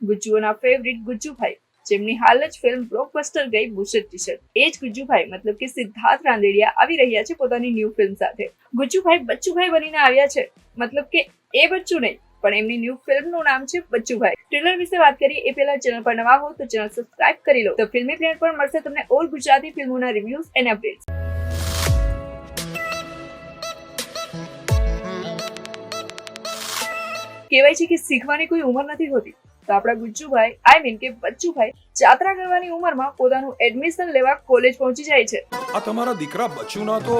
ગુજ્જુઓના favourite Gujjubhai, જેમની હાલ જ ફિલ્મ બ્લોકબસ્ટર ગઈ બુશેટ ટી-શર્ટ. એ જ ગુજ્જુભાઈ મતલબ કે સિદ્ધાર્થ રાંદેડિયા આવી રહ્યા છે પોતાની ન્યૂ ફિલ્મ સાથે. ગુજ્જુભાઈ બચ્ચુભાઈ બનીને આવ્યા છે, મતલબ કે એ બચ્ચું નહીં પણ એમની ન્યૂ ફિલ્મનું નામ છે બચ્ચુભાઈ. ટ્રેલર વિશે વાત કરીએ એ પહેલા ચેનલ પર નવા હો તો ચેનલ સબસ્ક્રાઇબ કરી લો. તો ફિલ્મી પ્લેટ પર મળશે તમને ઓલ ગુજરાતી ફિલ્મોના રિવ્યુઝ એન્ડ અપડેટ્સ. કહેવાય છે કે શીખવાની કોઈ ઉંમર નથી હોતી, તો આપણા ગુજ્જુભાઈ કે બચ્ચુભાઈ જાત્રા કરવાની ઉંમરમાં પોતાનું એડમિશન લેવા કોલેજ પહોંચી જાય છે. આ તમારા દીકરા બચ્ચુના તો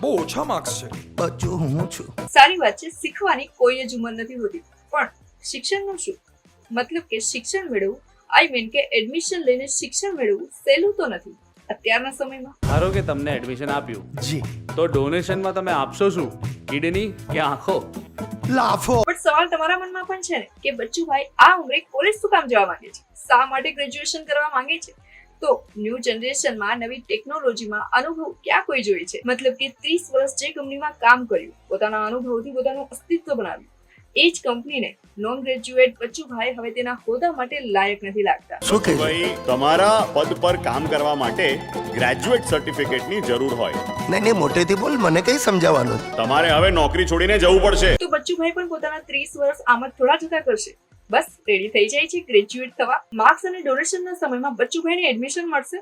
બહુ ઓછા માર્ક્સ છે. બચ્ચુ હું છું. સારી વાત છે, શીખવાની કોઈ જ ઉંમર નથી હોતી, પણ શિક્ષણનું શું? મતલબ કે શિક્ષણ મેળવવું કે એડમિશન લઈને શિક્ષણ મેળવવું સહેલું તો નથી અત્યારના સમયમાં. ધારો કે તમને એડમિશન આપ્યું જી, તો ડોનેશનમાં તમે આપશો શું? કિડની કે આંખો? લાફો. પણ સવાલ તમારા મનમાં પણ છે ને કે બચ્ચુભાઈ આ ઉંમરે કોલેજ શું કામ જવા માંગે છે? શા માટે ગ્રેજ્યુએશન કરવા માંગે છે? તો ન્યૂ જનરેશનમાં નવી ટેકનોલોજીમાં અનુભવ ક્યાં કોઈ જોઈએ છે? મતલબ કે 30 વર્ષ જે કંપનીમાં કામ કર્યું, પોતાના અનુભવથી પોતાનું અસ્તિત્વ બનાવ્યું, એ જ કંપનીને નોન ગ્રેજ્યુએટ બચ્ચુભાઈ હવે તેના હોદ્દા માટે લાયક નથી લાગતા. શું કહે છે? ભાઈ, તમારા પદ પર કામ કરવા માટે ગ્રેજ્યુએટ સર્ટિફિકેટની જરૂર હોય. નહીં, મોટેથી બોલ, મને કઈ સમજાવવાનું? તમારે હવે નોકરી છોડીને જવું પડશે. તો બચ્ચુભાઈ પણ પોતાના 30 વર્ષ આમ જ થોડા જતા કરશે. બસ રેડી થઈ જાય છે ગ્રેજ્યુએટ થવા. માર્ક્સ અને ડોનેશનના સમયમાં બચ્ચુભાઈને એડમિશન મળશે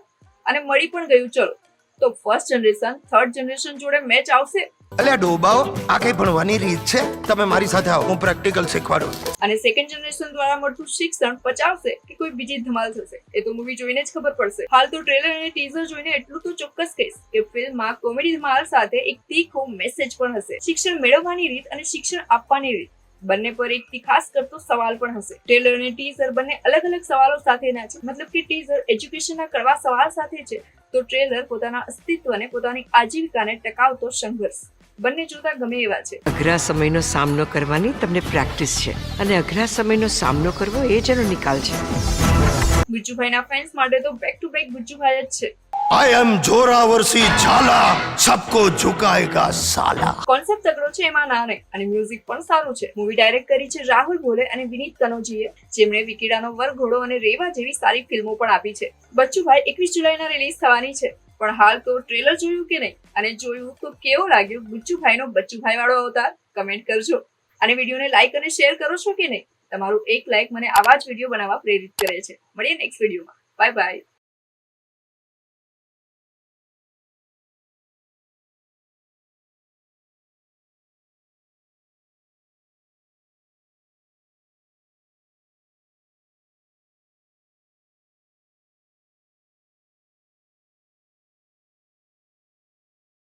અને મળી પણ ગયું. ચલો તો ફર્સ્ટ જનરેશન થર્ડ જનરેશન જોડે મેચ આવશે. અલ્યા ડોબાઓ, આ કઈ ભણવાની રીત છે? તમે મારી સાથે આવો, હું પ્રેક્ટિકલ શીખવાડું. અને સેકન્ડ જનરેશન દ્વારા મળતું શિક્ષણ પચાવશે કે કોઈ બીજી ધમાલ થશે, એ તો મૂવી જોઈને જ ખબર પડશે. હાલ તો ટ્રેલર અને ટીઝર જોઈને એટલું તો ચોક્કસ કહીશ કે ફિલ્મમાં કોમેડી ધમાલ સાથે એક તીખો મેસેજ પણ હશે. શિક્ષણ મેળવવાની રીત અને શિક્ષણ આપવાની રીત બંને પર એક ખાસ કરતો સવાલ પણ હશે. ટ્રેલર અને ટીઝર બંને અલગ અલગ સવાલો સાથેના છે. મતલબ કે ટીઝર એજ્યુકેશનના કડવા સવાલ સાથે છે, તો ટ્રેલર પોતાના અસ્તિત્વને, પોતાની આજીવિકાને ટકાવતો સંઘર્ષ. બંને જોતા ગમે એવા છે. અઘરા સમયનો સામનો કરવાની તમને પ્રેક્ટિસ છે અને અઘરા સમયનો સામનો કરવો એ જ એનો નિકાલ છે. ગુજ્જુભાઈના ફેન્સ માટે તો બેક ટુ બેક ગુજ્જુભાઈ જ છે. આઈ એમ જોરાવરસી ઝાલા, સબકો ઝુકાએગા સાલા. કોન્સેપ્ટ તગડો છે, એમાં ના નહીં, અને મ્યુઝિક પણ સારું છે. મૂવી ડાયરેક્ટ કરી છે રાહુલ ભોલે અને વિનીત કનોજીએ, જેમણે વિકીડાનો વરઘોડો અને રેવા જેવી સારી ફિલ્મો પણ આપી છે. બચ્ચુભાઈ 21 જુલાઈના રિલીઝ થવાની છે, પણ હાલ તો ટ્રેલર જોયું કે નહીં, અને જોયું તો કેવો લાગ્યો ગુજ્જુભાઈનો બચ્ચુભાઈ વાળો અવતાર? કમેન્ટ કરજો. અને વિડીયોને લાઈક અને શેર કરો છો કે નહીં? તમારું એક લાઈક મને આવા જ વિડીયો બનાવવા પ્રેરિત કરે છે. મળીએ નેક્સ્ટ વિડીયોમાં. Bye bye.